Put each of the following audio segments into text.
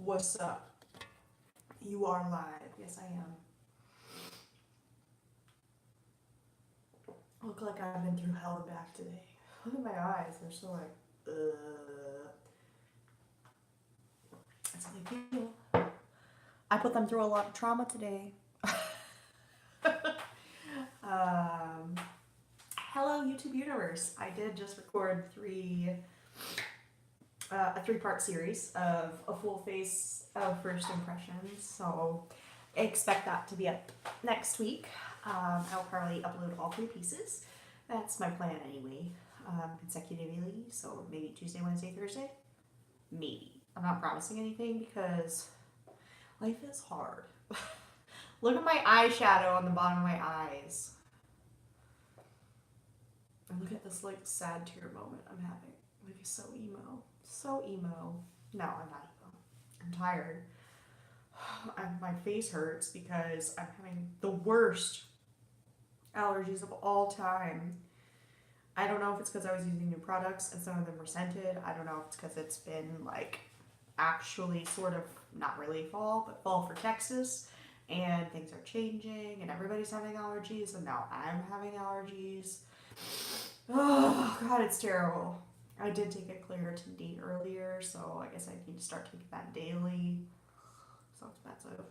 What's up? You are live. Yes, I am. I look like I've been through hell and back today. Look at my eyes. They're so like, That's how they feel. I put them through a lot of trauma today. Hello, YouTube universe. I did just record a three-part series of a full face of first impressions. So expect that to be up next week. I'll probably upload all 3 pieces. That's my plan anyway, consecutively. So maybe Tuesday, Wednesday, Thursday? Maybe. I'm not promising anything because life is hard. Look at my eyeshadow on the bottom of my eyes. And look at this like sad tear moment I'm having. Like it's so emo. So emo. No, I'm not emo. I'm tired. My face hurts because I'm having the worst allergies of all time. I don't know if it's because I was using new products and some of them were scented. I don't know if it's because it's been like actually sort of not really fall, but fall for Texas, and things are changing and everybody's having allergies, and now I'm having allergies. Oh god, it's terrible. I did take a Claritin D earlier, so I guess I need to start taking that daily. So expensive.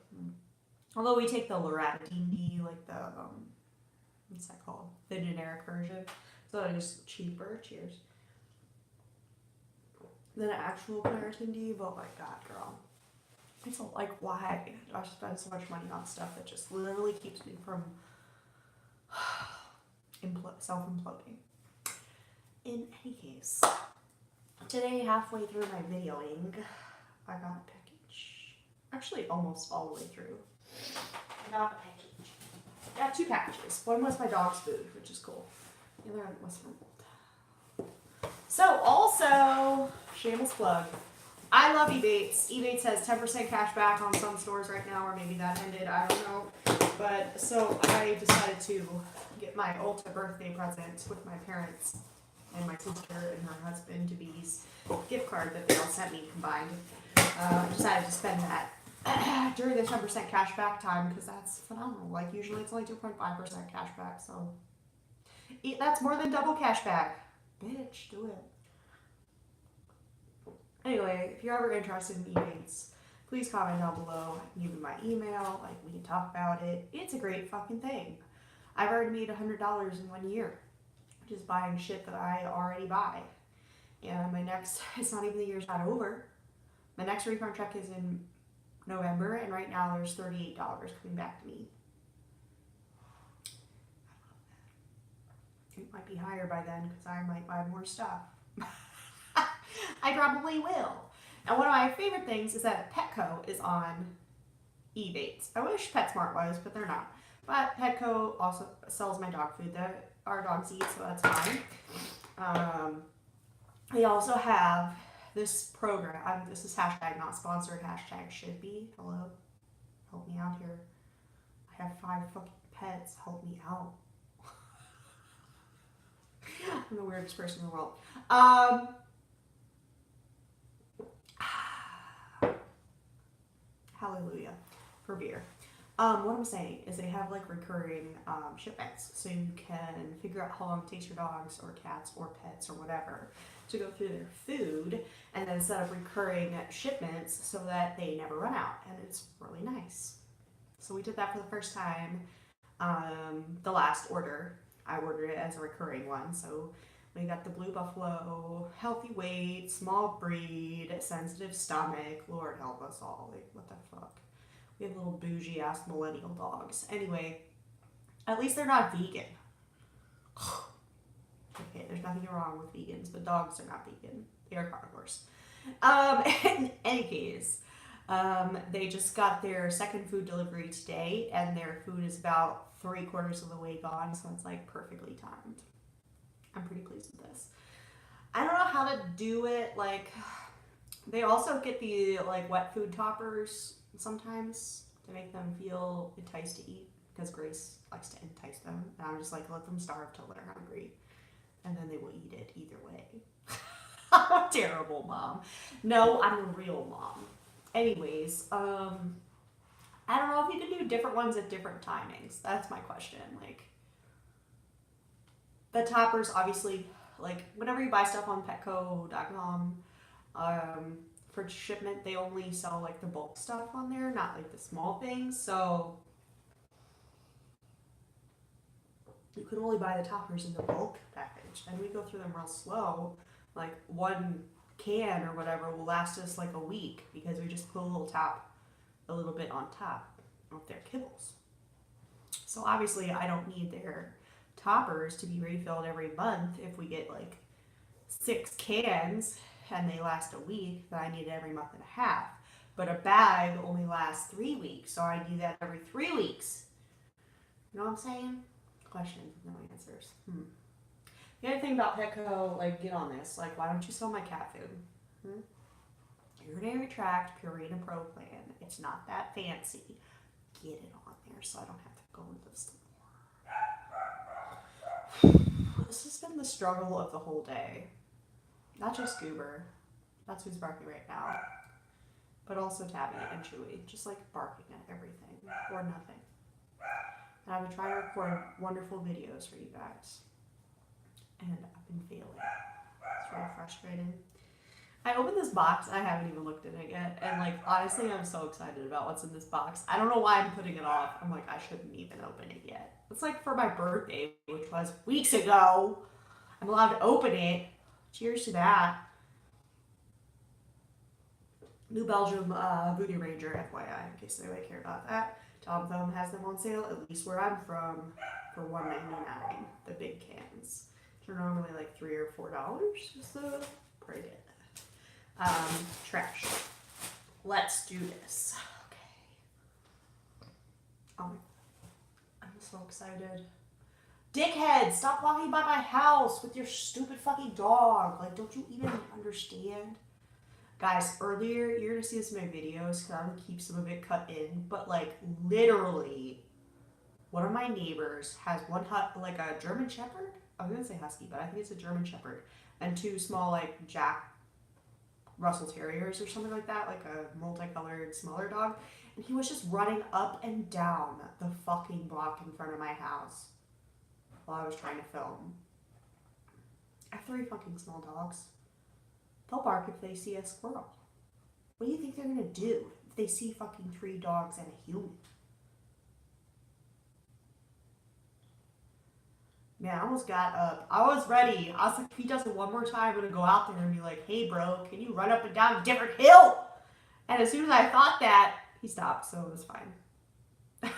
Although we take the Loratadine D, like the what's that called? The generic version. So it is cheaper. Cheers. Than an actual Claritin D, but my god, girl. It's like, why do I spend so much money on stuff that just literally keeps me from self-imploding? In any case, today, halfway through my videoing, I got a package. Actually, almost all the way through. I got a package. I got 2 packages. One was my dog's food, which is cool. The other one was from Bolt. So, also, shameless plug. I love Ebates. Ebates has 10% cash back on some stores right now, or maybe that ended, I don't know. But, so I decided to get my Ulta birthday present with my parents and my sister and her husband to Bee's gift card that they all sent me combined. I decided to spend that during the 10% cash back time because that's phenomenal. Like, usually it's only 2.5% cash back, so that's more than double cash back. Bitch, do it. Anyway, if you're ever interested in Ebates, please comment down below. I can give you my email, like we can talk about it. It's a great fucking thing. I've already made $100 in 1 year, just buying shit that I already buy. And my next, it's not even the year's not over. My next refund check is in November, and right now there's $38 coming back to me. It might be higher by then because I might buy more stuff. I probably will. And one of my favorite things is that Petco is on Ebates. I wish PetSmart was, but they're not. But Petco also sells my dog food that our dogs eat, so that's fine. They also have this program. This is hashtag not sponsored, hashtag should be. Hello? Help me out here. I have 5 fucking pets. Help me out. I'm the weirdest person in the world. Hallelujah for beer. What I'm saying is they have like recurring shipments, so you can figure out how long it takes your dogs or cats or pets or whatever to go through their food, and then set up recurring shipments so that they never run out, and it's really nice. So we did that for the first time. The last order, I ordered it as a recurring one, so we got the Blue Buffalo, healthy weight, small breed, sensitive stomach. Lord help us all. Like, what the fuck? We have little bougie ass millennial dogs. Anyway, at least they're not vegan. Okay, there's nothing wrong with vegans, but dogs are not vegan. They are carnivores. In any case, they just got their second food delivery today, and their food is about 3/4 of the way gone, so it's like perfectly timed. I'm pretty pleased with this. I don't know how to do it. Like, they also get the like wet food toppers sometimes to make them feel enticed to eat, because Grace likes to entice them, and I'm just like, let them starve till they're hungry, and then they will eat it either way. I'm a terrible mom. No, I'm a real mom. Anyways, I don't know if you can do different ones at different timings. That's my question. Like, the toppers, obviously, like, whenever you buy stuff on Petco.com, for shipment, they only sell, like, the bulk stuff on there, not, like, the small things. So, you can only buy the toppers in the bulk package. And we go through them real slow. Like, one can or whatever will last us, like, a week because we just put a little bit on top of their kibbles. So obviously I don't need their toppers to be refilled every month. If we get like 6 cans and they last a week, then I need it every month and a half. But a bag only lasts 3 weeks, so I do that every 3 weeks. You know what I'm saying? Questions, no answers. The other thing about Petco, like, get on this. Like, why don't you sell my cat food? Urinary tract Purina Pro plan. It's not that fancy. Get it on there so I don't have to go into the store. This has been the struggle of the whole day. Not just Goober. That's who's barking right now. But also Tabby and Chewy. Just like barking at everything. Or nothing. And I've been trying to record wonderful videos for you guys. And I've been failing. It's really frustrating. I opened this box, I haven't even looked in it yet, and like, honestly, I'm so excited about what's in this box. I don't know why I'm putting it off. I'm like, I shouldn't even open it yet. It's like for my birthday, which was weeks ago. I'm allowed to open it. Cheers to that. New Belgium Voodoo Ranger, FYI, in case anybody care about that. Tom Thumb has them on sale, at least where I'm from, for $1.99, the big cans. They're normally like $3 or $4, so pretty good. Trash. Let's do this. Okay. I'm so excited. Dickhead, stop walking by my house with your stupid fucking dog. Like, don't you even understand? Guys, earlier, you're gonna see this in my videos because I'm gonna keep some of it cut in, but like, literally, one of my neighbors has like a German Shepherd. I was gonna say Husky, but I think it's a German Shepherd, and 2 small, like, Jack Russell Terriers or something like that, like a multicolored smaller dog, and he was just running up and down the fucking block in front of my house while I was trying to film. I have 3 fucking small dogs. They'll bark if they see a squirrel. What do you think they're gonna do if they see fucking 3 dogs and a human? Man, I almost got up. I was ready. I was like, if he does it one more time, I'm going to go out there and be like, hey, bro, can you run up and down a different hill? And as soon as I thought that, he stopped, so it was fine. It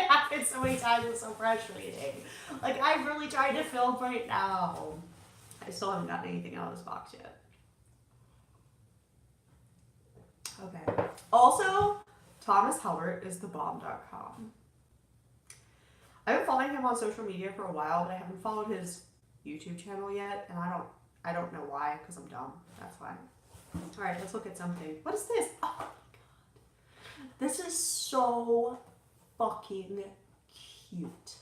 happened so many times, it's so frustrating. Like, I'm really trying to film right now. I still haven't gotten anything out of this box yet. Okay. Also, Thomas Halbert is thebomb.com. I've been following him on social media for a while, but I haven't followed his YouTube channel yet, and I don't know why, because I'm dumb. That's why. Alright, let's look at something. What is this? Oh my god. This is so fucking cute.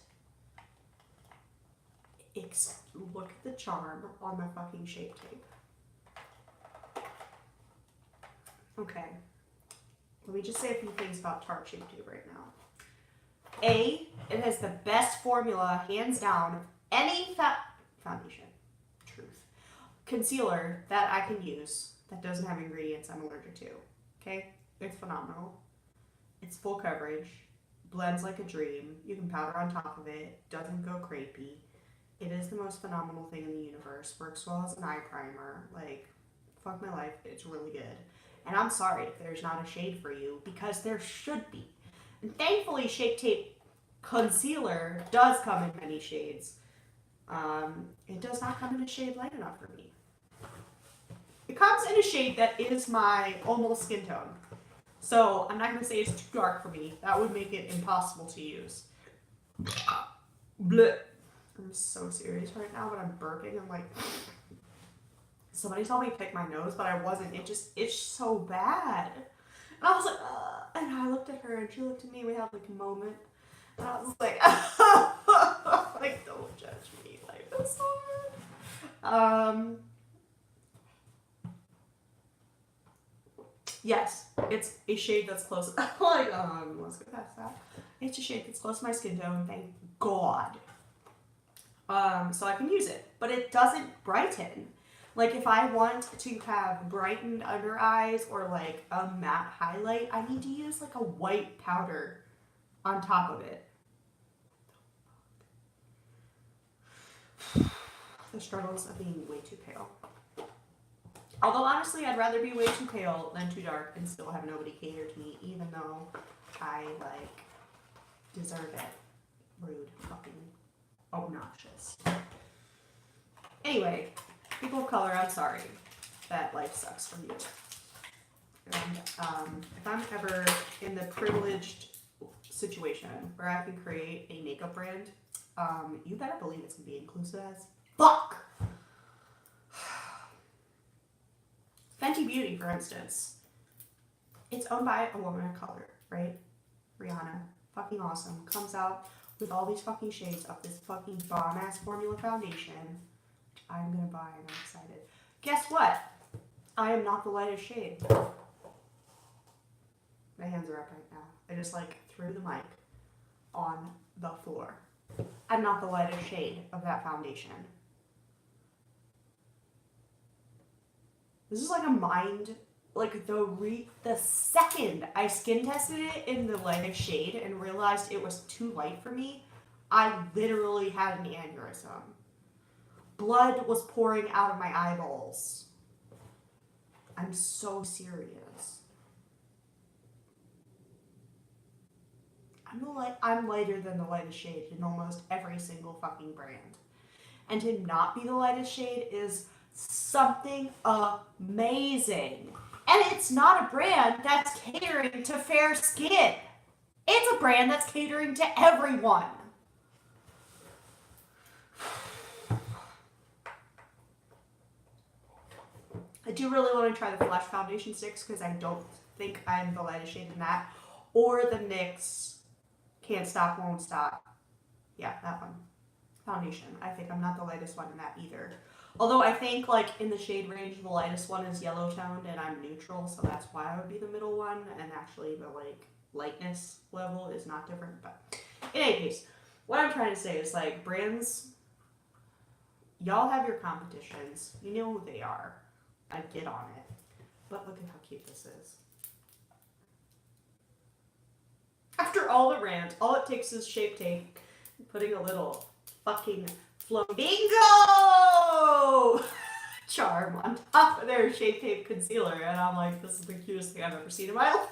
Look at the charm on my fucking Shape Tape. Okay. Let me just say a few things about Tarte Shape Tape right now. A, it has the best formula, hands down, of any foundation, truth, concealer that I can use that doesn't have ingredients I'm allergic to. Okay? It's phenomenal. It's full coverage, blends like a dream. You can powder on top of it, doesn't go crepey. It is the most phenomenal thing in the universe. Works well as an eye primer. Like, fuck my life. It's really good. And I'm sorry if there's not a shade for you, because there should be. And thankfully, Shape Tape concealer does come in many shades. It does not come in a shade light enough for me. It comes in a shade that is my almost skin tone. So I'm not going to say it's too dark for me. That would make it impossible to use. Blech. I'm so serious right now, but I'm burping. I'm like... Somebody told me to pick my nose, but I wasn't. It just itched so bad. And I was like, and I looked at her, and she looked at me, and we had like a moment. And I was like, like, don't judge me. Like, that's so hard. Yes, it's a shade that's close. Like, let's go past that. It's a shade that's close to my skin tone, thank God. So I can use it, but it doesn't brighten. Like, if I want to have brightened under eyes or like a matte highlight, I need to use like a white powder on top of it. The struggles of being way too pale. Although, honestly, I'd rather be way too pale than too dark and still have nobody cater to me, even though I, like, deserve it. Rude. Fucking obnoxious. Anyway, people of color, I'm sorry that life sucks for you. And if I'm ever in the privileged situation where I can create a makeup brand, you better believe it's going to be inclusive as fuck! Fenty Beauty, for instance, it's owned by a woman of color, right? Rihanna, fucking awesome, comes out with all these fucking shades of this fucking bomb-ass formula foundation, which I'm gonna buy and I'm excited. Guess what? I am not the lightest shade. My hands are up right now. I just like threw the mic on the floor. I'm not the lightest shade of that foundation. This is like a mind, like the second I skin tested it in the lightest shade and realized it was too light for me, I literally had an aneurysm. Blood was pouring out of my eyeballs. I'm so serious. I'm lighter than the lightest shade in almost every single fucking brand. And to not be the lightest shade is something amazing. And it's not a brand that's catering to fair skin. It's a brand that's catering to everyone. I do really want to try the Flash Foundation Sticks because I don't think I'm the lightest shade in that. Or the NYX Can't Stop, Won't Stop. Yeah, that one. Foundation. I think I'm not the lightest one in that either. Although I think, like, in the shade range, the lightest one is yellow toned and I'm neutral, so that's why I would be the middle one. And actually, the, like, lightness level is not different. But in any case, what I'm trying to say is, like, brands, y'all have your competitions. You know who they are. I get on it. But look at how cute this is. After all the rant, all it takes is Shape Tape, putting a little fucking Flamingo charm on top of their Shape Tape concealer, and I'm like, this is the cutest thing I've ever seen in my life.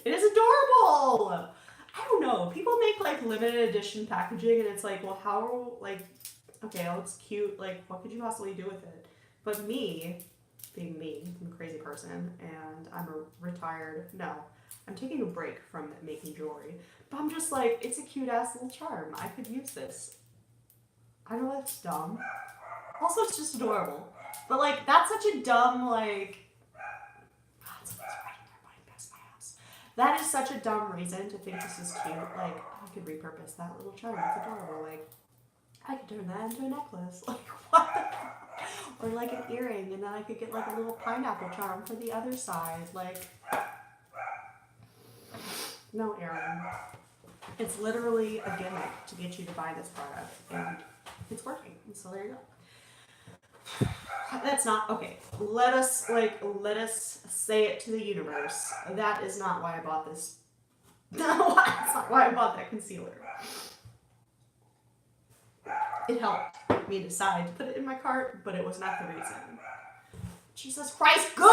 It is adorable. I don't know. People make like limited edition packaging, and it's like, well, how, like, okay, it looks cute. Like, what could you possibly do with it? But me, being me, I'm a crazy person, and I'm I'm taking a break from making jewelry. But I'm just like, it's a cute ass little charm. I could use this. I know that's dumb. Also, it's just adorable. But like, that's such a dumb, like, someone's riding their bike past my house. That is such a dumb reason to think this is cute. Like, I could repurpose that little charm. It's adorable. Like, I could turn that into a necklace. Like, what the fuck? Or like an earring, and then I could get like a little pineapple charm for the other side. Like, no, Erin. It's literally a gimmick to get you to buy this product, and it's working. So there you go. That's not okay. Let us say it to the universe. That is not why I bought this. That's not why I bought that concealer. It helped me decide to put it in my cart, but it was not the reason. Jesus Christ, Goober!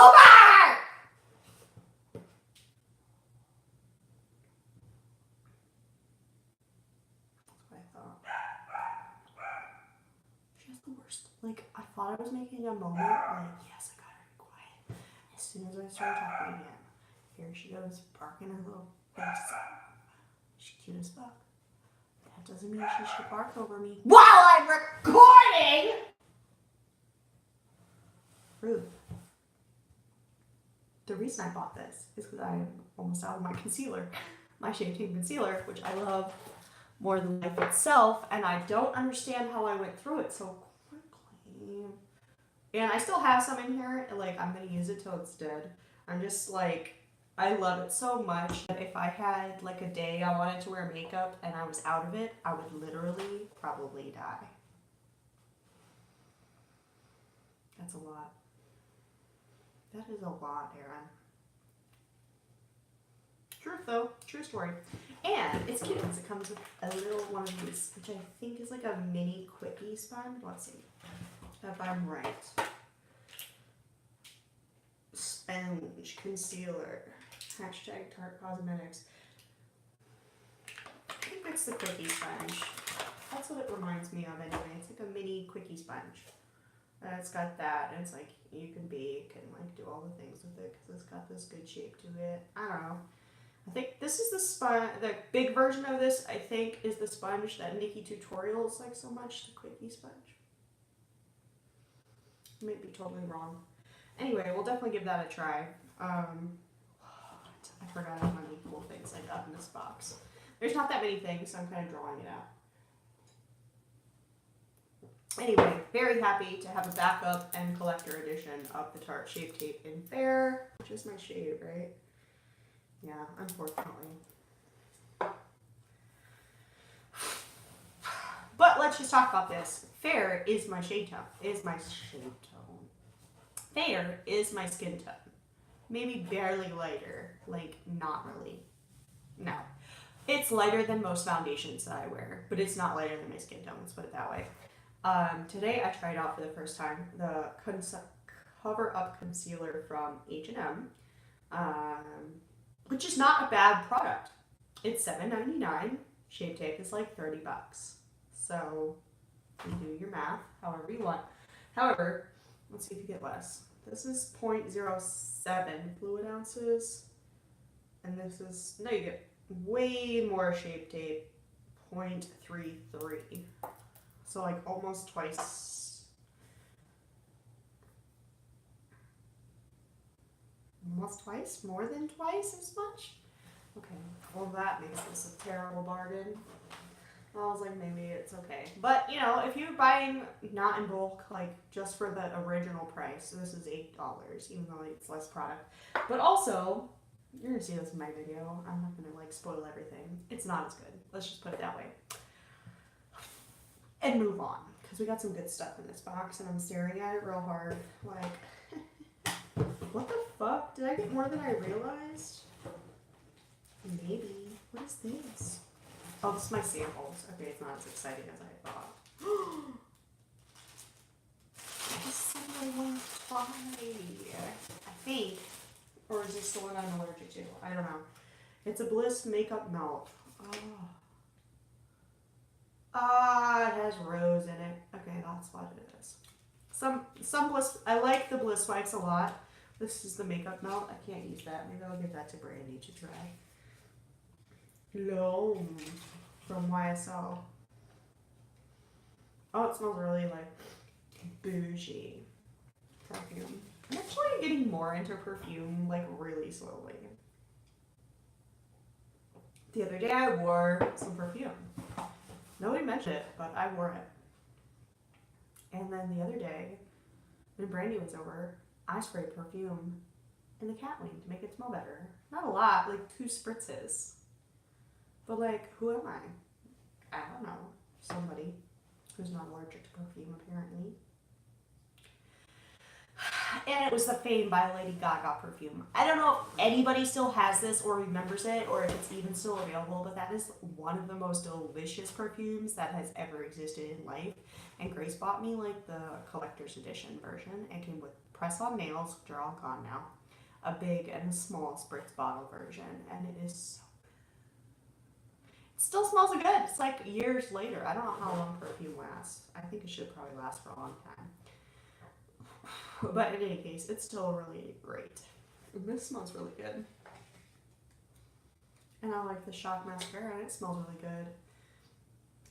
That's what I thought. She has the worst. Like, I thought I was making a moment. Like, yes, I got her to be quiet. As soon as I started talking again, here she goes, barking her little face. She's cute as fuck. That doesn't mean she should bark over me while I'm recording! Rude. The reason I bought this is because I'm almost out of my concealer. My Shape Tape concealer, which I love more than life itself, and I don't understand how I went through it so quickly. And I still have some in here, and like, I'm gonna use it till it's dead. I'm just like, I love it so much that if I had like a day I wanted to wear makeup and I was out of it, I would literally probably die. That's a lot. That is a lot, Aaron. Truth though, true story. And it's cute because it comes with a little one of these, which I think is like a mini quickie sponge. Let's see if I'm right. Sponge, concealer, hashtag Tarte Cosmetics. I think it's the quickie sponge. That's what it reminds me of anyway. It's like a mini quickie sponge. And it's got that, and it's like you can bake and like do all the things with it because it's got this good shape to it. I don't know. I think this is the sponge. The big version of this, I think, is the sponge that Nikki Tutorials like so much. The quickie sponge. I might be totally wrong. Anyway, we'll definitely give that a try. I forgot how many cool things I got in this box. There's not that many things, so I'm kind of drawing it out. Anyway, very happy to have a backup and collector edition of the Tarte Shape Tape in Fair, which is my shade, right? Yeah, unfortunately. But let's just talk about this. Fair is my shade tone. Fair is my skin tone. Maybe barely lighter. Like, not really. No. It's lighter than most foundations that I wear, but it's not lighter than my skin tone, let's put it that way. Today I tried out for the first time the Cover Up Concealer from H&M, which is not a bad product. It's $7.99. Shape Tape is like $30. So you do your math however you want. However, let's see if you get less. This is 0.07 fluid ounces, and this is, no, you get way more Shape Tape, 0.33. So like almost twice. Almost twice? More than twice as much? Okay, well that makes this a terrible bargain. I was like, maybe it's okay. But, you know, if you're buying not in bulk, like just for the original price, this is $8, even though it's less product. But also, you're going to see this in my video. I'm not going to like spoil everything. It's not as good. Let's just put it that way. And move on, because we got some good stuff in this box, and I'm staring at it real hard, like, what the fuck? Did I get more than I realized? Maybe. What is this? Oh, this is my samples. Okay, it's not as exciting as I thought. This is something I want to try, I think. Or is this the one I'm allergic to? I don't know. It's a Bliss Makeup Melt. Oh. Ah, it has rose in it. Okay, that's what it is. Some Bliss, I like the Bliss wipes a lot. This is the makeup melt. I can't use that. Maybe I'll give that to Brandy to try. L'Homme from YSL. Oh, it smells really like bougie perfume. I'm actually getting more into perfume like really slowly. The other day I wore some perfume. Nobody mentioned it, but I wore it. And then the other day, when Brandy was over, I sprayed perfume in the cat wing to make it smell better. Not a lot, like 2 spritzes. But like, who am I? I don't know. Somebody who's not allergic to perfume, apparently. And it was the Fame by Lady Gaga perfume. I don't know if anybody still has this or remembers it, or if it's even still available, but that is one of the most delicious perfumes that has ever existed in life. And Grace bought me like the collector's edition version. It came with press-on nails, which are all gone now, a big and a small spritz bottle version, and it is so good. It still smells good. It's like years later. I don't know how long perfume lasts. I think it should probably last for a long time. But in any case, it's still really great. And this smells really good. And I like the Shock Mascara, and it smells really good.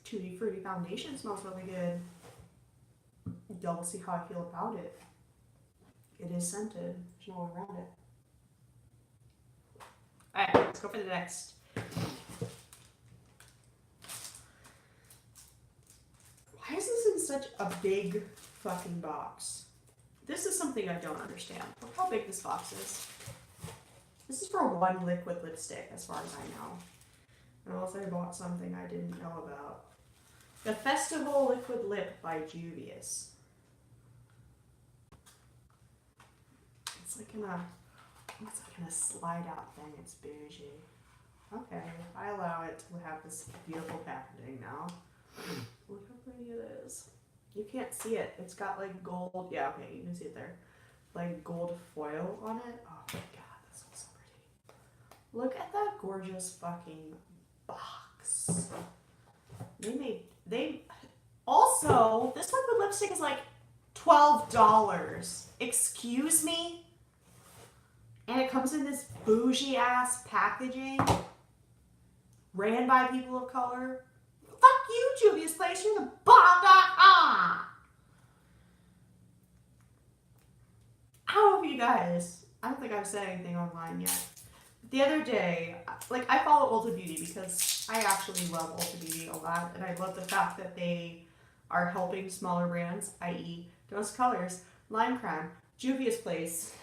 Tutti Frutti Foundation smells really good. Y'all will see how I feel about it. It is scented. There's no way around it. Alright, let's go for the next. Why is this in such a big fucking box? This is something I don't understand. Look how big this box is. This is for one liquid lipstick, as far as I know. Unless I bought something I didn't know about. The Festival Liquid Lip by Juvia's. It's like in a slide out thing. It's bougie. Okay, I allow it to have this beautiful packaging now. Look how pretty it is. You can't see it. It's got like gold. Yeah, okay, you can see it there. Like gold foil on it. Oh my god, this looks so pretty. Look at that gorgeous fucking box. Also, this liquid lipstick is like $12. Excuse me? And it comes in this bougie ass packaging ran by people of color. Fuck you, Juvia's Place. You're the bomb.com. I hope you guys. I don't think I've said anything online yet. The other day, like, I follow Ulta Beauty because I actually love Ulta Beauty a lot, and I love the fact that they are helping smaller brands, i.e. Dose Colors, Lime Crime, Juvia's Place,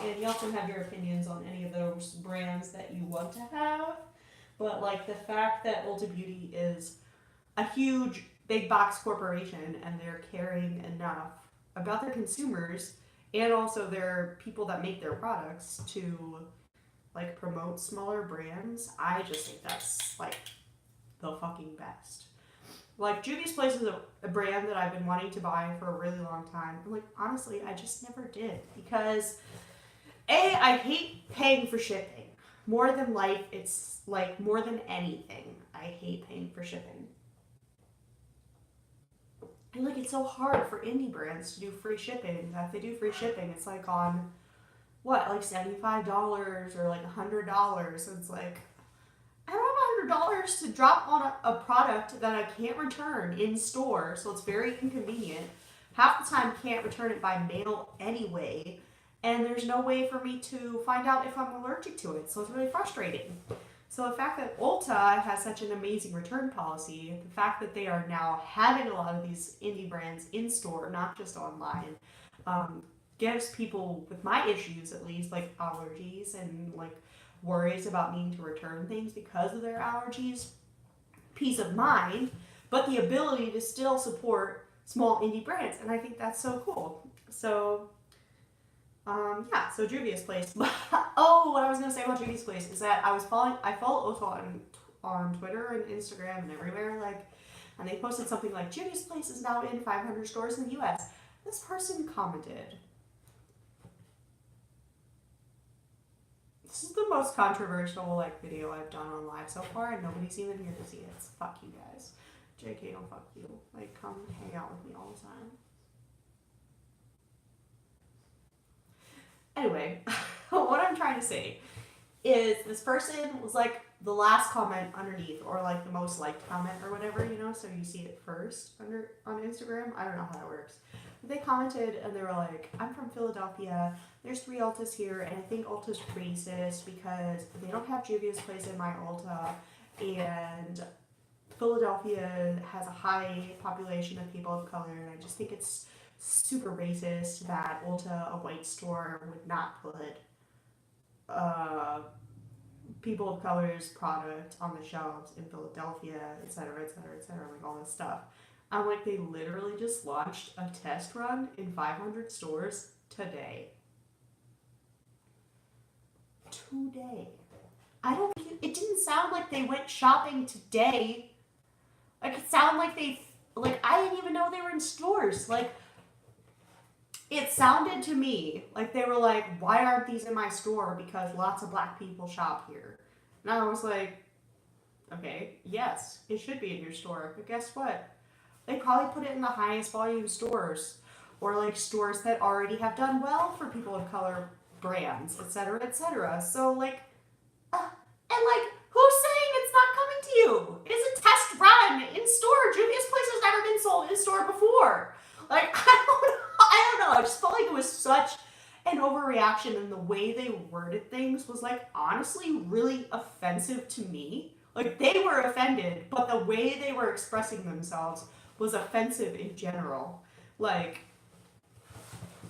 and you also have your opinions on any of those brands that you want to have. But like the fact that Ulta Beauty is a huge big box corporation and they're caring enough about their consumers and also their people that make their products to like promote smaller brands, I just think that's like the fucking best. Like Juvia's Place is a brand that I've been wanting to buy for a really long time. And like honestly, I just never did because I hate paying for shipping. More than life, it's like more than anything, I hate paying for shipping. And like it's so hard for indie brands to do free shipping. If they do free shipping, it's like on what, like $75 or like $100. So it's like I don't have $100 to drop on a product that I can't return in store, so it's very inconvenient. Half the time can't return it by mail anyway. And there's no way for me to find out if I'm allergic to it, so it's really frustrating. So the fact that Ulta has such an amazing return policy, the fact that they are now having a lot of these indie brands in store, not just online, gives people with my issues, at least, like allergies and like worries about needing to return things because of their allergies, peace of mind, but the ability to still support small indie brands. And I think that's so cool. So yeah, so Juvia's Place. Oh, what I was going to say about Juvia's Place is that I follow Ulta on Twitter and Instagram and everywhere, like, and they posted something like, Juvia's Place is now in 500 stores in the US. This person commented, this is the most controversial, like, video I've done on live so far, and nobody's even here to see it. So fuck you guys. JK, don't fuck you. Like, come hang out with me all the time. Anyway, what I'm trying to say is this person was like the last comment underneath, or like the most liked comment or whatever, you know, so you see it first on Instagram. I don't know how that works. But they commented and they were like, I'm from Philadelphia. There's 3 Ultas here, and I think Ulta's racist because they don't have Juvia's Place in my Ulta, and Philadelphia has a high population of people of color, and I just think it's super racist that Ulta, a white store, would not put people of color's product on the shelves in Philadelphia, etc., etc., etc., like all this stuff. I'm like, they literally just launched a test run in 500 stores today. It didn't sound like they went shopping today. Like, it sounded like I didn't even know they were in stores. Like, it sounded to me like they were like, why aren't these in my store? Because lots of black people shop here. And I was like, okay, yes, it should be in your store. But guess what? They probably put it in the highest volume stores, or like stores that already have done well for people of color brands, etc., etc. So like, and like, who's saying it's not coming to you? It is a test run in store. Juvia's Place has never been sold in store before. Like, I don't know. I just felt like it was such an overreaction, and the way they worded things was like honestly really offensive to me. Like, they were offended, but the way they were expressing themselves was offensive in general. Like,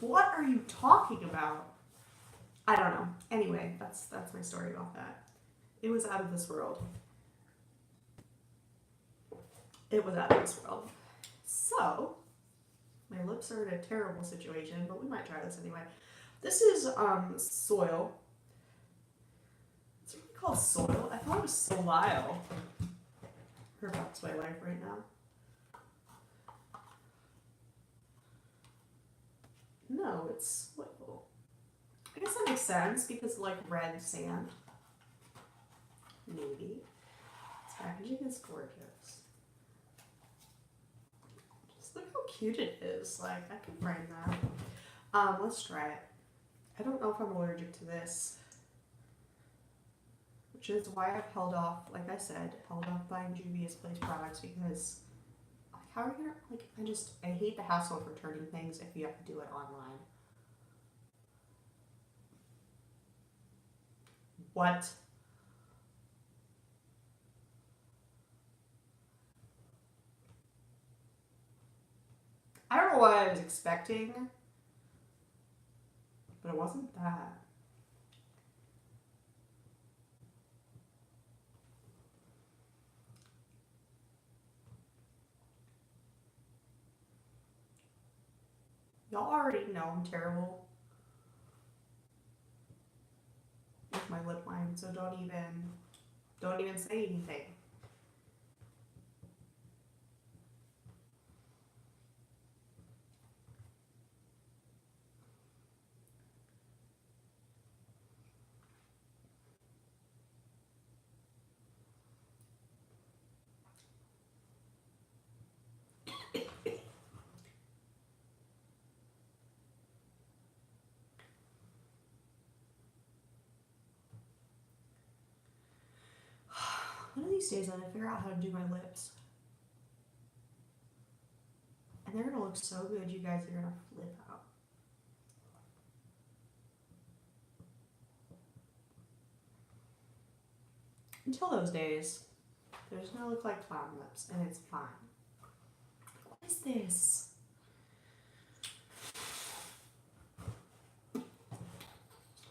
what are you talking about? I don't know. Anyway, that's my story about that. It was out of this world. It was out of this world. So, my lips are in a terrible situation, but we might try this anyway. This is soil. It's really called soil. I thought it was soil. That's my life right now. No, it's soil. I guess that makes sense because like red sand. Maybe. This packaging is gorgeous. Just look how cute it is. Like, I can frame that. Let's try it. I don't know if I'm allergic to this. Which is why I've held off, like I said, held off buying Juvia's Place products because, like, how are you gonna, like, I hate the hassle of returning things if you have to do it online. What? I don't know what I was expecting, but it wasn't that. Y'all already know I'm terrible with my lip line, so don't even say anything. One of these days I'm gonna figure out how to do my lips. And they're gonna look so good, you guys are gonna flip out. Until those days, they're just gonna look like clown lips, and it's fine. What is this?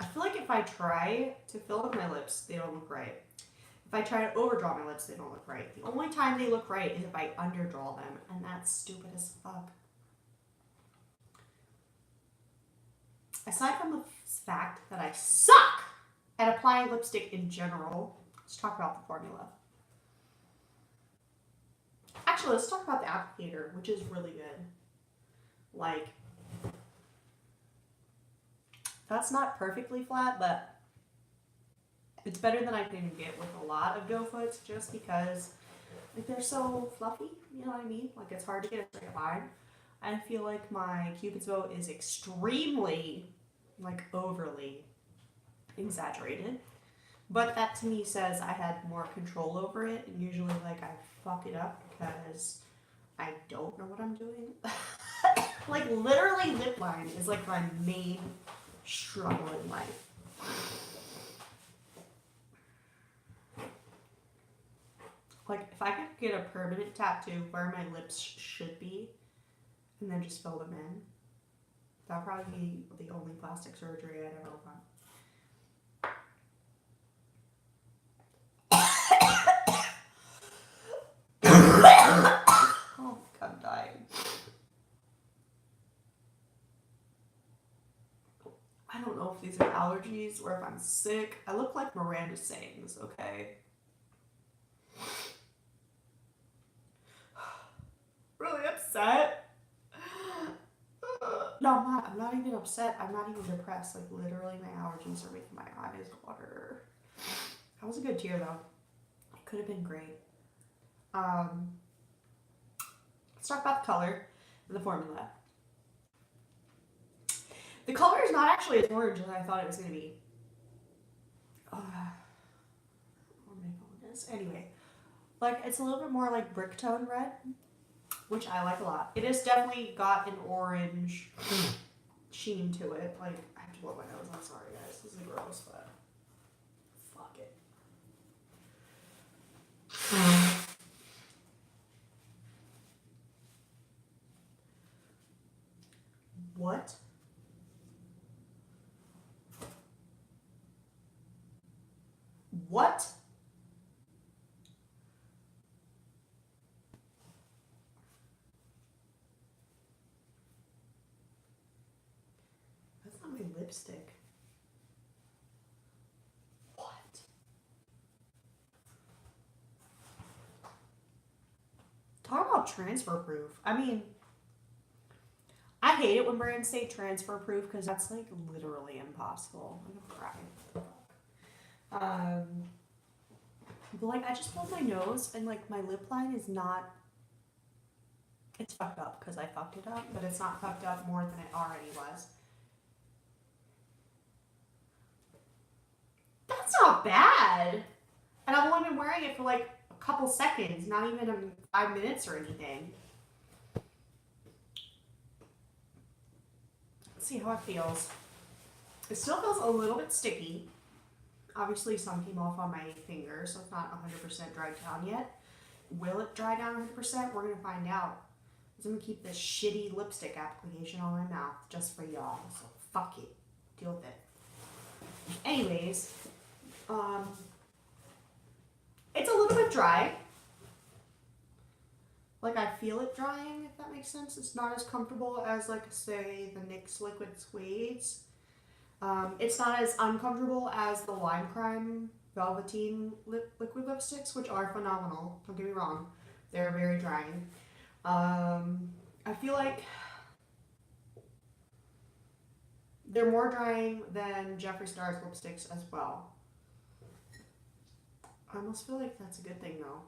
I feel like if I try to fill up my lips, they don't look right. If I try to overdraw my lips, they don't look right. The only time they look right is if I underdraw them, and that's stupid as fuck. Aside from the fact that I suck at applying lipstick in general, let's talk about the formula. Actually, let's talk about the applicator, which is really good. Like, that's not perfectly flat, but it's better than I can get with a lot of doe foots just because like they're so fluffy, you know what I mean? Like it's hard to get a straight line. I feel like my Cupid's bow is extremely, like overly exaggerated. But that to me says I had more control over it, and usually like I fuck it up because I don't know what I'm doing. Like literally lip line is like my main struggle in life. Like, if I could get a permanent tattoo where my lips should be, and then just fill them in, that would probably be the only plastic surgery I'd ever want. Oh, I'm dying. I don't know if these are allergies or if I'm sick. I look like Miranda Sings, okay? Really upset. No, I'm not. I'm not even upset. I'm not even depressed. Like, literally, my allergies are making my eyes water. That was a good tear, though. It could have been great. Let's talk about the color and the formula. The color is not actually as orange as I thought it was going to be. Anyway, like, it's a little bit more like brick tone red, which I like a lot. It has definitely got an orange sheen to it. Like, I have to blow my nose. I'm sorry, guys. This is gross, but fuck it. What? What? That's not my lipstick. What? Talk about transfer proof. I mean, I hate it when brands say transfer proof because that's like literally impossible. I'm gonna cry. But like I just hold my nose and like my lip line is not. It's fucked up because I fucked it up, but it's not fucked up more than it already was. That's not bad. And I've only been wearing it for like a couple seconds, not even 5 minutes or anything. Let's see how it feels. It still feels a little bit sticky. Obviously some came off on my finger, so it's not 100% dried down yet. Will it dry down 100%? We're gonna find out. I'm gonna keep this shitty lipstick application on my mouth just for y'all, so fuck it. Deal with it. Anyways, it's a little bit dry. Like I feel it drying, if that makes sense. It's not as comfortable as like say the NYX Liquid Suedes. It's not as uncomfortable as the Lime Crime Velveteen liquid lipsticks, which are phenomenal. Don't get me wrong. They're very drying. I feel like they're more drying than Jeffree Star's lipsticks as well. I almost feel like that's a good thing though.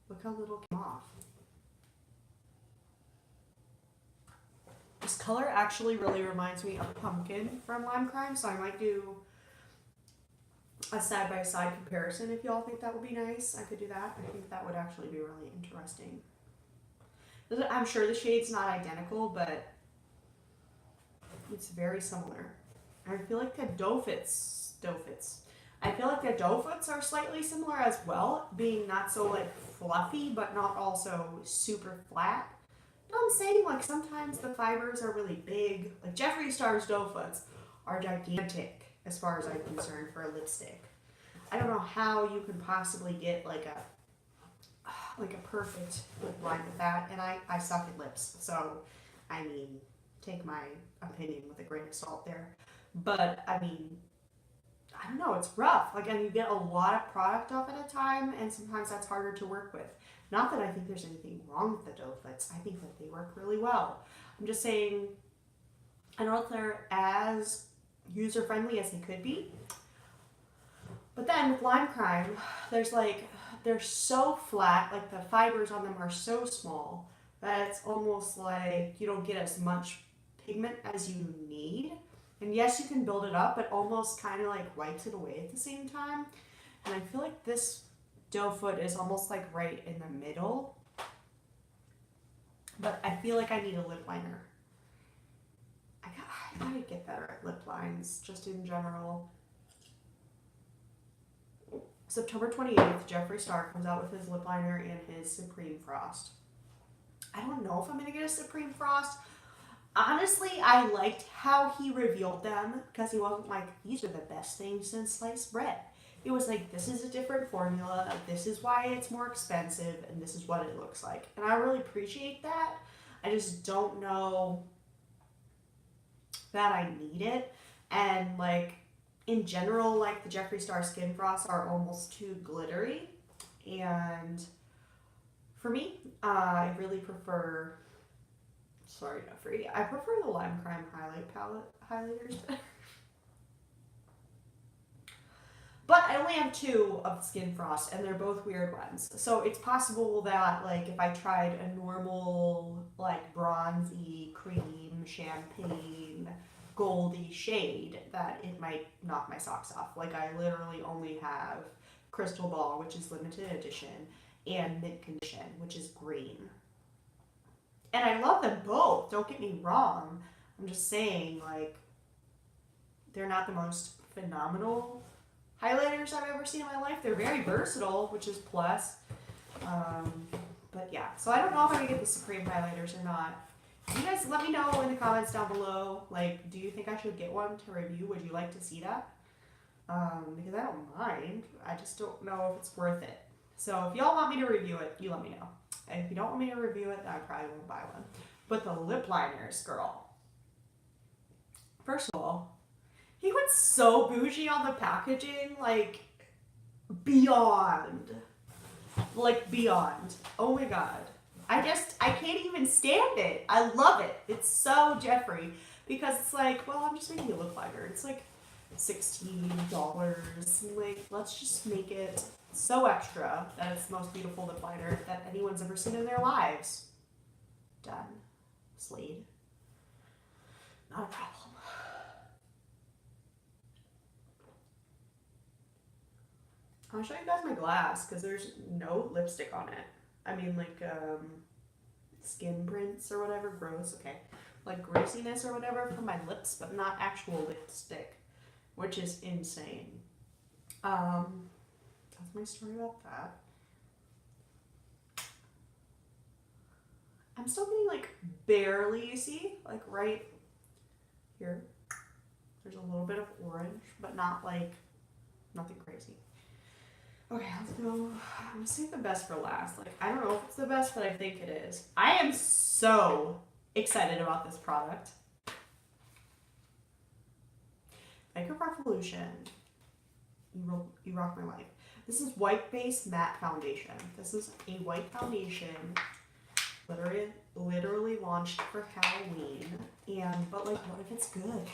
Look how little came off. This color actually really reminds me of Pumpkin from Lime Crime, so I might do a side-by-side comparison if y'all think that would be nice. I could do that. I think that would actually be really interesting. I'm sure the shade's not identical, but it's very similar. I feel like the doe fits. I feel like the doe fits are slightly similar as well, being not so like fluffy, but not also super flat. You know what I'm saying? Like sometimes the fibers are really big. Like Jeffree Star's doe fits are gigantic as far as I'm concerned for a lipstick. I don't know how you could possibly get like a perfect lip line with that, and I suck at lips, so I mean, take my opinion with a grain of salt there. But I mean, I don't know, it's rough. Like, and you get a lot of product off at a time, and sometimes that's harder to work with. Not that I think there's anything wrong with the doe fits. I think that they work really well. I'm just saying, I don't know if they're as user friendly as they could be. But then with Lime Crime, they're so flat, like the fibers on them are so small that it's almost like you don't get as much pigment as you need. And yes, you can build it up, but almost kind of like wipes it away at the same time. And I feel like this doe foot is almost like right in the middle. But I feel like I need a lip liner. I gotta get better at lip lines, just in general. September 28th, Jeffree Star comes out with his lip liner and his Supreme Frost. I don't know if I'm going to get a Supreme Frost. Honestly, I liked how he revealed them because he wasn't like, these are the best things since sliced bread. It was like, this is a different formula, this is why it's more expensive, and this is what it looks like. And I really appreciate that. I just don't know that I need it. And like, in general, like the Jeffree Star Skin Frosts are almost too glittery, and for me, I really prefer. Sorry, not free. I prefer the Lime Crime highlighters. But I only have 2 of Skin Frost, and they're both weird ones. So it's possible that like if I tried a normal like bronzy cream champagne goldy shade, that it might knock my socks off. Like I literally only have Crystal Ball, which is limited edition, and Mint Condition, which is green. And I love them both, don't get me wrong. I'm just saying, like, they're not the most phenomenal highlighters I've ever seen in my life. They're very versatile, which is plus. But yeah, so I don't know if I'm gonna get the Supreme highlighters or not. You guys let me know in the comments down below, like, do you think I should get one to review? Would you like to see that? because I don't mind. I just don't know if it's worth it. So if y'all want me to review it, you let me know. And if you don't want me to review it, then I probably won't buy one. But the lip liners, girl. First of all, he went so bougie on the packaging, like beyond. Like beyond. Oh my god. I can't even stand it. I love it. It's so Jeffrey. Because it's like, well, I'm just making a lip liner. It's like $16. Like, let's just make it so extra that it's the most beautiful lip liner that anyone's ever seen in their lives. Done. Slade. Not a problem. I'll show you guys my glass because there's no lipstick on it. I mean, like, skin prints or whatever. Gross. Okay. Like greasiness or whatever from my lips, but not actual lipstick, which is insane. That's my story about that. I'm still getting like barely, you see, like right here. There's a little bit of orange, but not like, nothing crazy. Okay, let's go. I'm gonna save the best for last. Like, I don't know if it's the best, but I think it is. I am so excited about this product. Makeup Revolution. You rock my life. This is white base matte foundation. This is a white foundation literally launched for Halloween. But like, what if it's good?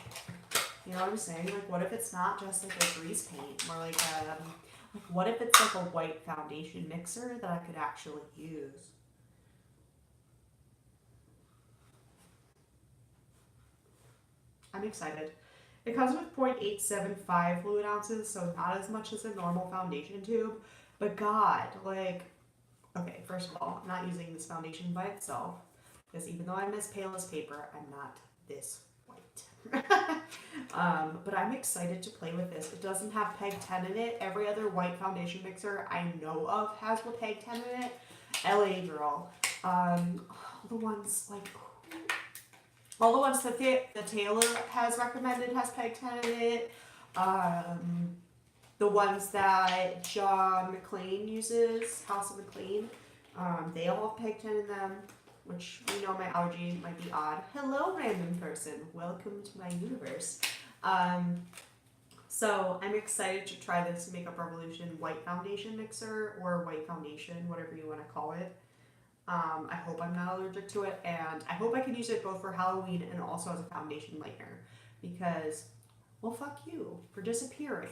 You know what I'm saying? Like, what if it's not just like a grease paint, or like what if it's like a white foundation mixer that I could actually use? I'm excited. It comes with 0.875 fluid ounces, so not as much as a normal foundation tube. But God, like, okay, first of all, I'm not using this foundation by itself, because even though I'm as pale as paper, I'm not this white. But I'm excited to play with this. It doesn't have PEG 10 in it. Every other white foundation mixer I know of has with PEG 10 in it. LA girl. All the ones that the Taylor has recommended has PEG 10 in it. The ones that John McClane uses, House of McClane, they all have PEG 10 in them, which we know my allergy might be odd. Hello, random person. Welcome to my universe. So I'm excited to try this Makeup Revolution white foundation mixer, or white foundation, whatever you want to call it. I hope I'm not allergic to it, and I hope I can use it both for Halloween and also as a foundation lightener, because, well, fuck you for disappearing.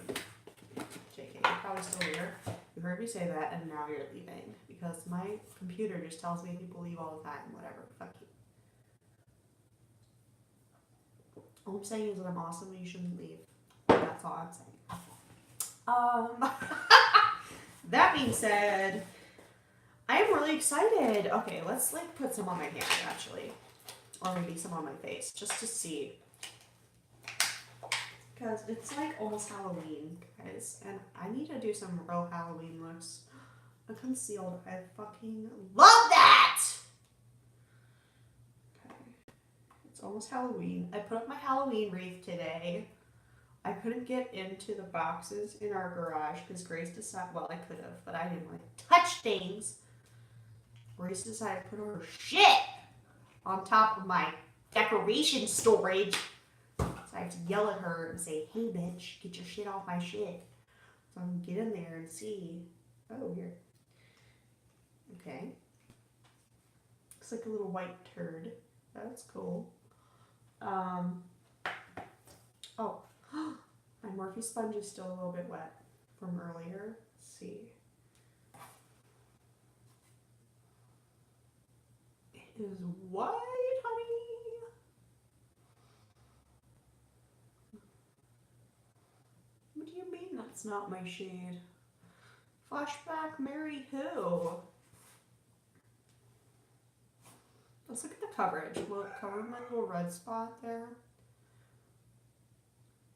JK, you're probably still here. You heard me say that, and now you're leaving, because my computer just tells me people leave all the time. Whatever, fuck you. All I'm saying is that I'm awesome and you shouldn't leave. That's all I'm saying. That being said, I am really excited. Okay, let's like put some on my hand actually, or maybe some on my face just to see, because it's like almost Halloween, guys, and I need to do some real Halloween looks. A concealed, I fucking love that. Okay, it's almost Halloween. I put up my Halloween wreath today. I couldn't get into the boxes in our garage because Grace decided, well, I could have, but I didn't want to touch things. Grace decided to put her shit on top of my decoration storage. So I have to yell at her and say, hey, bitch, get your shit off my shit. So I can get in there and see. Oh, here. Okay. Looks like a little white turd. That's cool. Oh. My Morphe sponge is still a little bit wet from earlier. Let's see. It is white, honey. What do you mean that's not my shade? Flashback, marry who? Let's look at the coverage. Will it cover my little red spot there?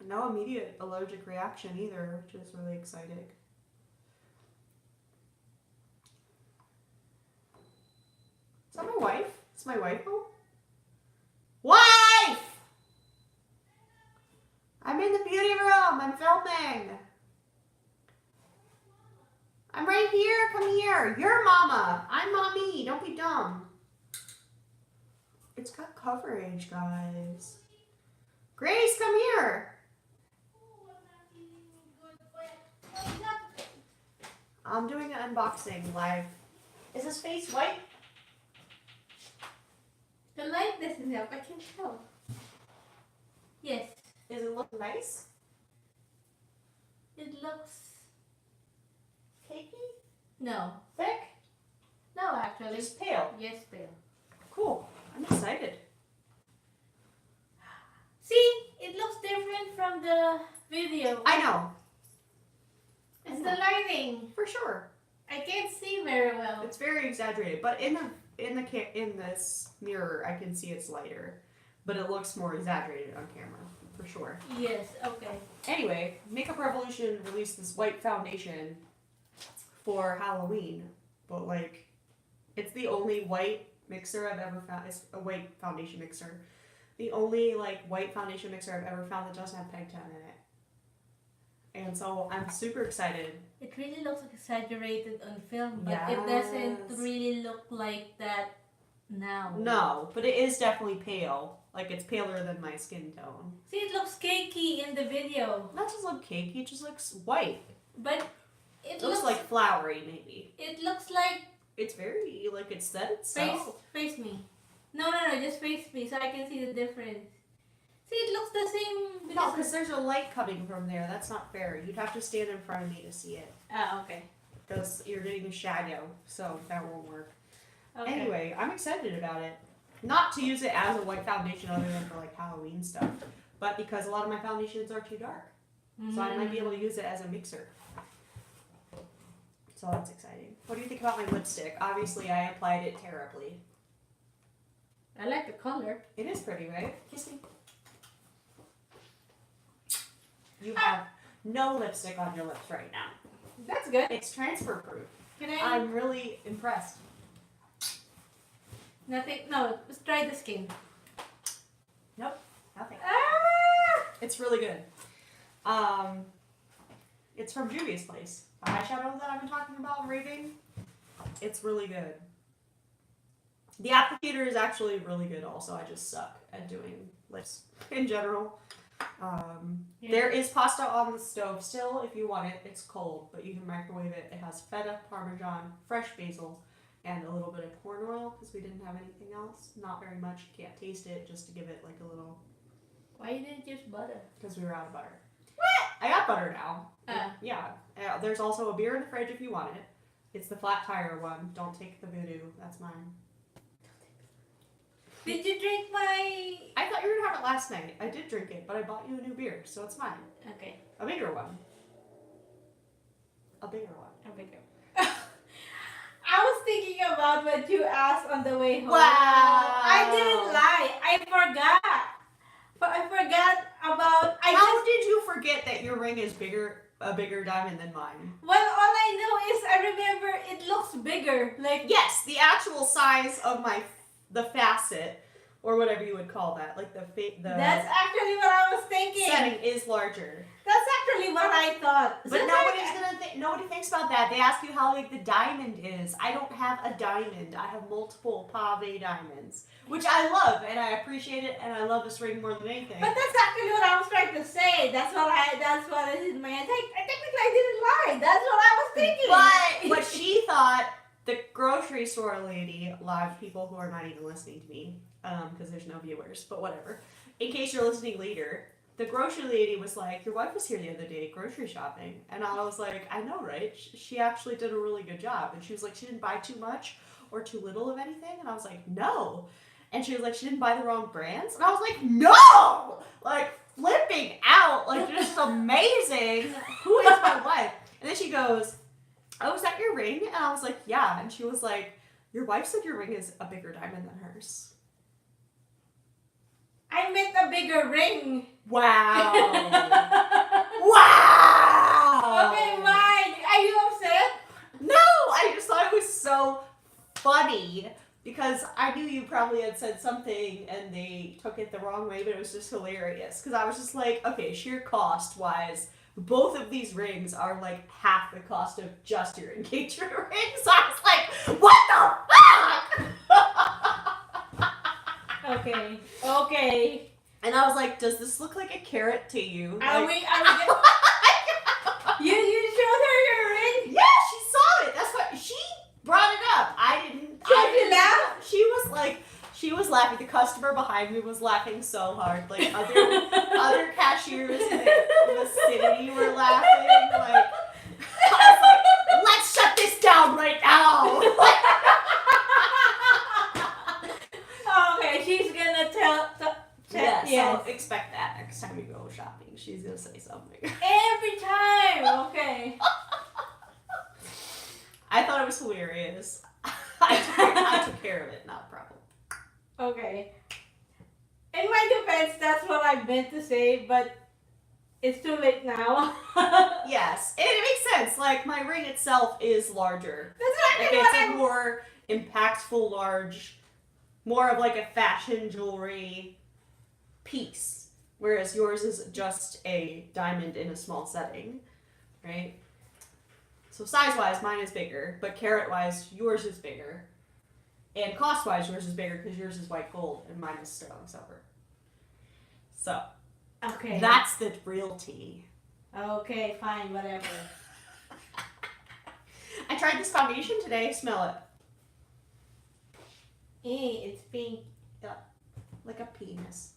No immediate allergic reaction either, which is really exciting. Is that my wife? Is my wife home? Wife! I'm in the beauty room. I'm filming. I'm right here. Come here. You're mama. I'm mommy. Don't be dumb. It's got coverage, guys. Grace, come here. I'm doing an unboxing live. Is his face white? The light doesn't help. I can tell. Yes. Does it look nice? It looks Cakey? no. Thick? No, actually. Just pale. Yes, pale. Cool. I'm excited. See, it looks different from the video. I know. It's the lighting. For sure. I can't see very well. It's very exaggerated, but in this mirror, I can see it's lighter, but it looks more exaggerated on camera, for sure. Yes. Okay. Anyway, Makeup Revolution released this white foundation for Halloween, but like, it's the only white mixer I've ever found. It's a white foundation mixer. The only like white foundation mixer I've ever found that doesn't have pegtan in it. And so I'm super excited. It really looks exaggerated on film, but Yes. it doesn't really look like that now. No, but it is definitely pale. Like, it's paler than my skin tone. See, it looks cakey in the video, Not just look cakey, it just looks white. but it Looks like flowery, maybe. it looks like It's very, like, it's set itself. face me. No, just face me so I can see the difference. See, it looks the same. No, because there's a light coming from there. That's not fair. You'd have to stand in front of me to see it. Ah, okay. Because you're getting a shadow, so that won't work. Okay. Anyway, I'm excited about it. Not to use it as a white foundation other than for, like, Halloween stuff, but because a lot of my foundations are too dark. So I might be able to use it as a mixer. So that's exciting. What do you think about my lipstick? Obviously, I applied it terribly. I like the color. It is pretty, right? Kiss me. You have no lipstick on your lips right now. That's good. It's transfer proof. Can I? I'm really impressed. Nothing. No, let's try the skin. Nope, nothing. Ah! It's really good. It's from Juvia's Place. The eyeshadow that I've been talking about raving. It's really good. The applicator is actually really good also. I just suck at doing lips in general. There is pasta on the stove still if you want it. It's cold, but you can microwave it. It has feta, parmesan, fresh basil, and a little bit of corn oil because we didn't have anything else. Not very much. You can't taste it, just to give it like a little. Why you didn't use butter? Because we were out of butter. What? I got butter now. Yeah. There's also a beer in the fridge if you want it. It's the flat tire one. Don't take the voodoo. That's mine. Did you drink my? I thought you were gonna have it last night. I did drink it, but I bought you a new beer, so it's mine. Okay. A bigger one. A bigger one. A bigger. I was thinking about what you asked on the way home. Wow. I didn't lie. I forgot. But I forgot about. How did you forget that your ring is a bigger diamond than mine? Well, all I know is I remember it looks bigger. Like Yes, the actual size of the facet, or whatever you would call that, like the that's actually what I was thinking. setting is larger. That's actually what I thought. But nobody thinks about that. They ask you how big the diamond is. I don't have a diamond. I have multiple pave diamonds, which I love and I appreciate it, and I love this ring more than anything. But that's actually what I was trying to say. That's what is in my head. Technically, I didn't lie. That's what I was thinking. But what she thought, the grocery store lady, live people who are not even listening to me, because there's no viewers, but whatever. In case you're listening later, the grocery lady was like, your wife was here the other day grocery shopping. And I was like, I know, right? She actually did a really good job. And she was like, she didn't buy too much or too little of anything. And I was like, no. And she was like, she didn't buy the wrong brands. And I was like, no! Like, flipping out. Like, just amazing. Who is my wife? And then she goes, oh, is that your ring? And I was like, yeah. And she was like, your wife said your ring is a bigger diamond than hers. I meant a bigger ring. Wow. Wow. Okay, why? Are you upset? No, I just thought it was so funny because I knew you probably had said something and they took it the wrong way, but it was just hilarious. Because I was just like, okay, sheer cost wise, both of these rings are like half the cost of just your engagement ring. So I was like, what the fuck? Okay. And I was like, does this look like a carrot to you? Are Like, we You showed her your ring? yeah, she saw it. That's what she brought it up. I didn't. She was laughing. The customer behind me was laughing so hard. Like other cashiers in the vicinity were laughing. Like I was like, let's shut this down right now. Okay, she's gonna tell. Yeah, yes. so expect that next time you go shopping. She's gonna say something. Every time. Okay. I thought it was hilarious. I took care of it, not a problem. Okay. In my defense, that's what I meant to say, but it's too late now. Yes, it makes sense. Like, my ring itself is larger. That's Like, exactly it's what a more impactful, large, more of like a fashion jewelry piece. Whereas yours is just a diamond in a small setting, right? So size-wise, mine is bigger, but carat-wise, yours is bigger. And cost-wise, yours is bigger because yours is white gold and mine is sterling silver. So, Okay. that's the real tea. Okay, fine, whatever. I tried this foundation today. Smell it. It's pink. Like a penis.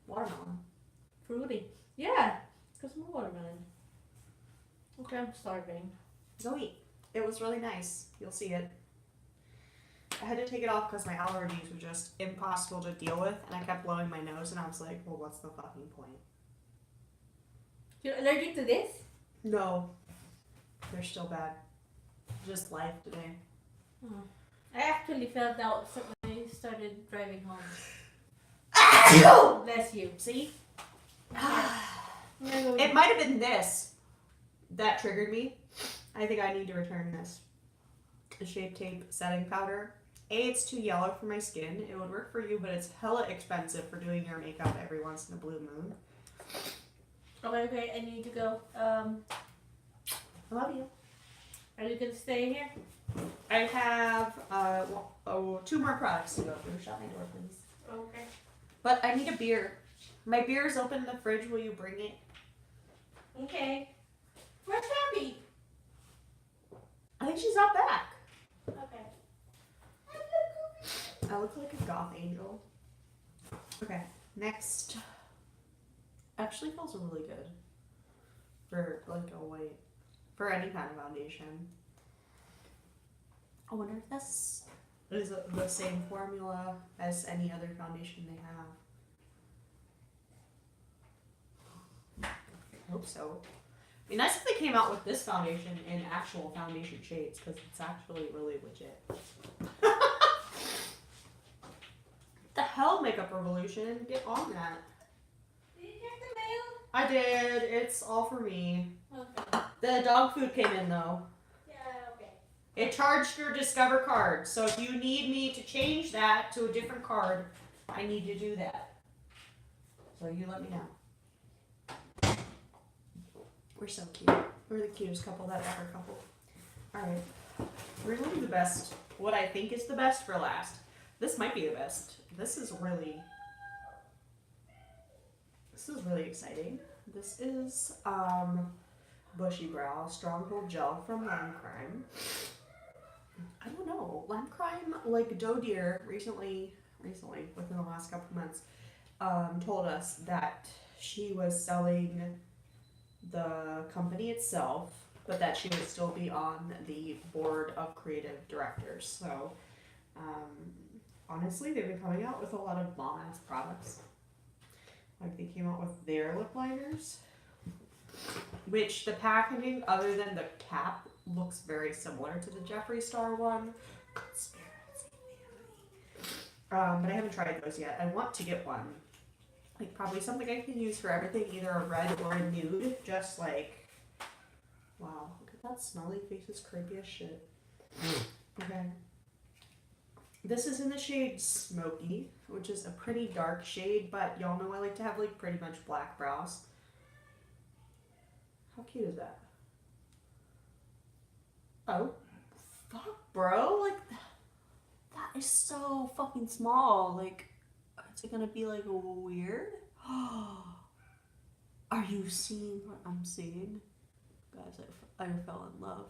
Watermelon. Fruity. Yeah, because I'm a watermelon. Okay, I'm starving. Go eat. It was really nice. You'll see it. I had to take it off because my allergies were just impossible to deal with, and I kept blowing my nose, and I was like, well, what's the fucking point? You're allergic to this? No. They're still bad. Just life today. Oh. I actually felt out when I started driving home. Bless you. See? Okay. It might have been this that triggered me. I think I need to return this. The Shape Tape setting powder. A, it's too yellow for my skin. It would work for you, but it's hella expensive for doing your makeup every once in a blue moon. Okay, I need to go. I love you. Are you gonna stay here? I have 2 more products to go through. Shut my door, please. Okay. But I need a beer. My beer is open in the fridge. Will you bring it? Okay. Where's Abby? I think she's not back. Okay. I look like a goth angel. Okay, next. Actually feels really good. For like a white. For any kind of foundation. I wonder if this is the same formula as any other foundation they have. I hope so. It'd be nice if they came out with this foundation in actual foundation shades, because it's actually really legit. The hell, Makeup Revolution? Get on that. Did you check the mail? I did. It's all for me. Okay. The dog food came in though. Yeah, okay. It charged your Discover card, so if you need me to change that to a different card, I need to do that. So you let me know. We're so cute. We're the cutest couple that ever coupled. Alright. We're leaving the best, what I think is the best for last. This might be the best. This is really exciting. This is Bushy Brow Stronghold Gel from Lime Crime. I don't know. Lime Crime, like Doe Deer, recently, within the last couple months, told us that she was selling the company itself, but that she would still be on the board of creative directors. So, honestly, they've been coming out with a lot of bomb-ass products. Like, they came out with their lip liners, which the packaging, other than the cap, looks very similar to the Jeffree Star one. Conspiracy theory. But I haven't tried those yet. I want to get one. Like, probably something I can use for everything, either a red or a nude. Just like, wow, look at that smelly face, is creepy as shit. Okay. This is in the shade Smoky, which is a pretty dark shade, but y'all know I like to have like pretty much black brows. How cute is that? Oh, fuck, bro. Like, that is so fucking small. Like, is it gonna be like weird? Are you seeing what I'm seeing? Guys, I fell in love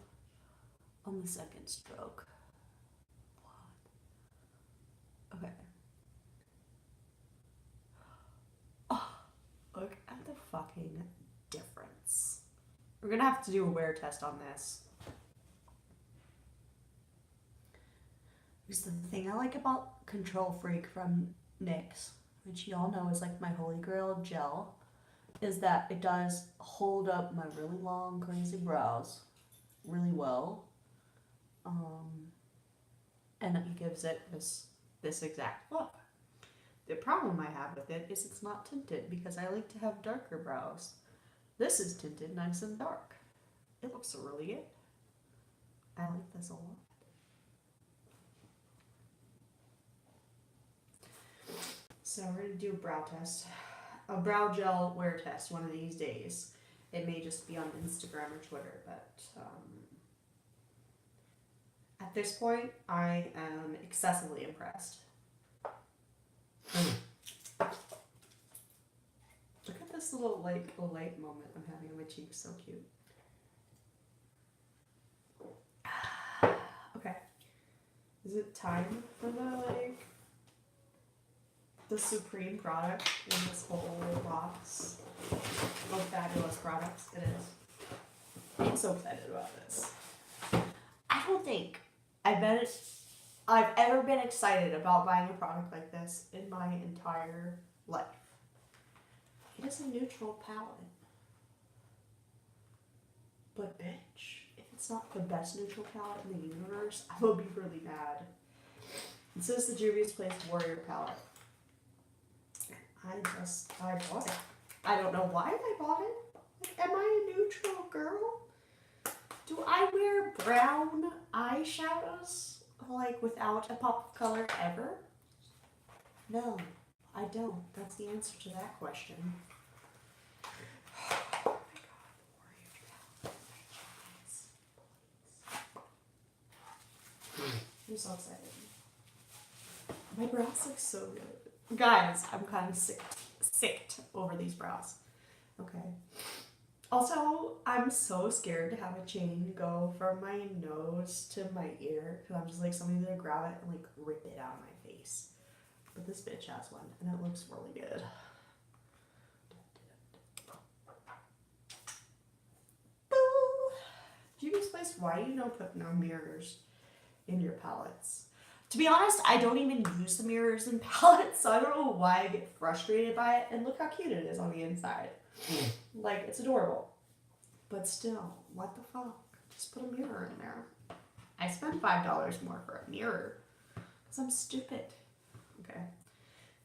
on the second stroke. What? Okay. Oh, look at the fucking difference. We're gonna have to do a wear test on this. Here's the thing I like about Control Freak from NYX, which y'all know is like my holy grail gel, is that it does hold up my really long, crazy brows really well. And it gives it this exact look. The problem I have with it is it's not tinted because I like to have darker brows. This is tinted nice and dark. It looks really good. I like this a lot. So we're going to do a brow test. A brow gel wear test one of these days. It may just be on Instagram or Twitter, but at this point, I am excessively impressed. Look at this little like light moment I'm having on my cheeks. So cute. Okay. Is it time for the supreme product in this whole box of fabulous products? It is. I'm so excited about this. I don't think I've ever been excited about buying a product like this in my entire life. It is a neutral palette. But bitch, if it's not the best neutral palette in the universe, I will be really mad. This is the Juvia's Place Warrior palette. I bought it. I don't know why I bought it. Like, am I a neutral girl? Do I wear brown eyeshadows, like, without a pop of color ever? No, I don't. That's the answer to that question. Oh my god, Warrior palette. I'm so excited. My brows look so good. Guys, I'm kind of sick over these brows. Okay. Also, I'm so scared to have a chain go from my nose to my ear because I'm just like, somebody's gonna grab it and like rip it out of my face. But this bitch has one and it looks really good. Boo! Juvia's Place, why do you put no mirrors in your palettes? To be honest, I don't even use the mirrors in palettes, so I don't know why I get frustrated by it. And look how cute it is on the inside. Like, it's adorable. But still, what the fuck? Just put a mirror in there. I spent $5 more for a mirror. Because I'm stupid. Okay.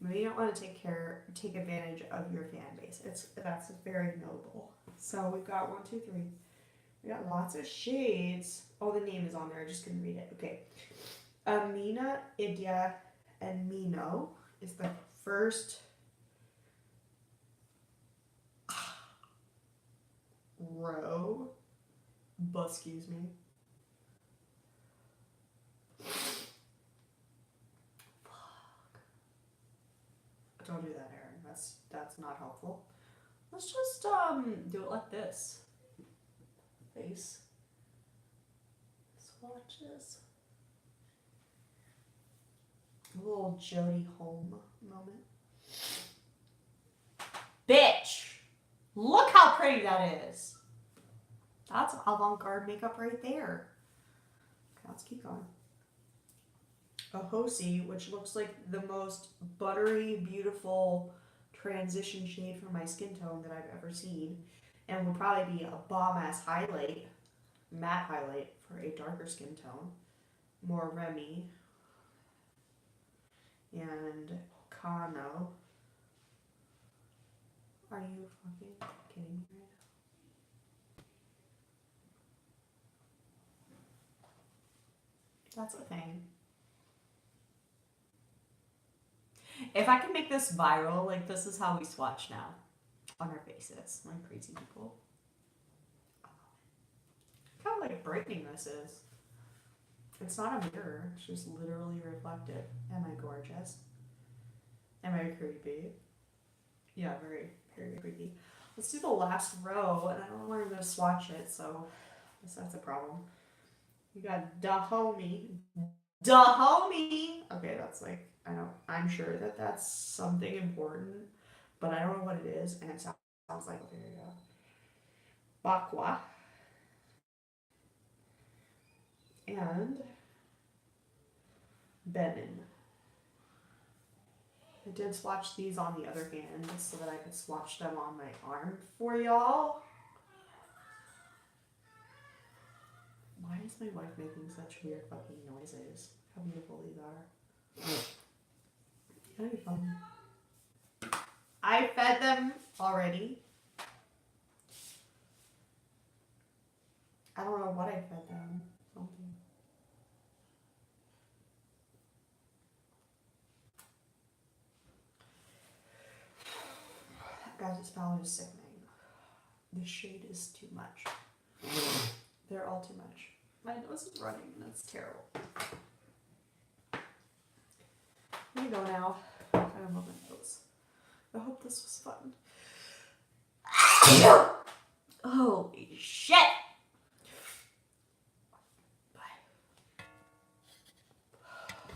Maybe you don't want to take advantage of your fan base. That's very noble. So we've got 1, 2, 3. We got lots of shades. Oh, the name is on there. I just couldn't read it. Okay. Amina, Idia, and Mino is the first row. Excuse me. Fuck. Don't do that, Aaron. That's not helpful. Let's just do it like this. Face. Swatches. A little Jodie Holm moment. Bitch! Look how pretty that is. That's avant-garde makeup right there. Okay, let's keep going. A Hosi, which looks like the most buttery, beautiful transition shade for my skin tone that I've ever seen. And would probably be a bomb-ass highlight, matte highlight for a darker skin tone. More Remy. And Kano. Are you fucking kidding me right now? That's a thing. If I can make this viral, like this is how we swatch now. On our faces. Like crazy people. Look how like brightening this is. It's not a mirror. It's just literally reflective. Am I gorgeous? Am I creepy? Yeah, very, very creepy. Let's do the last row, and I don't know where I'm going to swatch it, so I guess that's a problem. You got Dahomey. Dahomey! Okay, that's like, I'm sure that that's something important, but I don't know what it is, and it sounds like, okay, there you go. Bakwa. And Benin. I did swatch these on the other hand so that I could swatch them on my arm for y'all. Why is my wife making such weird fucking noises? How beautiful these are. I fed them already. I don't know what I fed them. Something. Guys, this palette is sickening. This shade is too much. They're all too much. My nose is running and it's terrible. Here you go now. I don't know my nose. I hope this was fun.